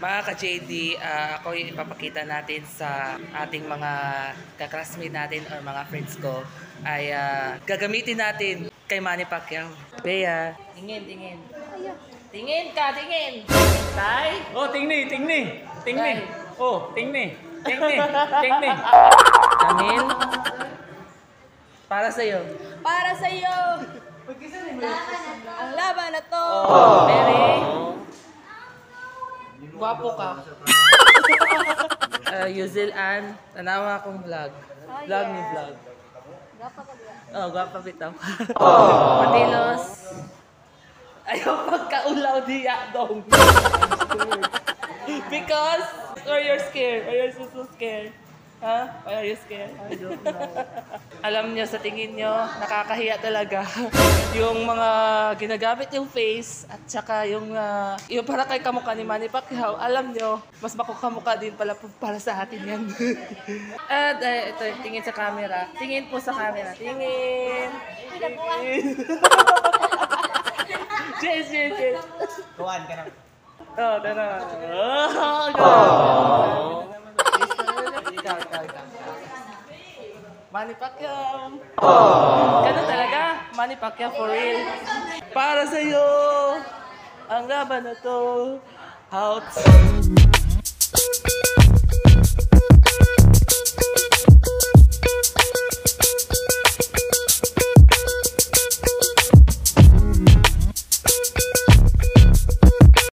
Mga ka-JD, ako yung ipapakita natin sa ating mga kaklasmate natin or mga friends ko ay gagamitin natin kay Manny Pacquiao. Bea, tingin, tingin. Tingin ka, tingin! Tay? Oh, tingni. Tay. Oh, tingni. Tingin? Para sa'yo. Para sa iyo. Ang laban na to. Mary? Gwapo ka. Yuzil Ann, tanawa akong vlog. Vlog ni vlog. Oh, gwapa bitaw. Matilos. Ayaw pagkaulaw diya dong. Because, or you're scared, or you're so scared. Huh? Why are you scared? I don't know. Alam niyo, sa tingin niyo, nakakahiya talaga. Yung mga ginagamit yung face at saka yung para kay kamukha ni Manny Pacquiao, alam niyo, mas makukamukha din pala para sa atin yan. At ito, tingin sa camera. Tingin po sa camera. Tingin. Yes. Kuhaan ka na. Oh, tara. Oh, ikaw. Manny Pacquiao. Ganun talaga. Manny Pacquiao for real. Para sa'yo, ang laban na to. Out.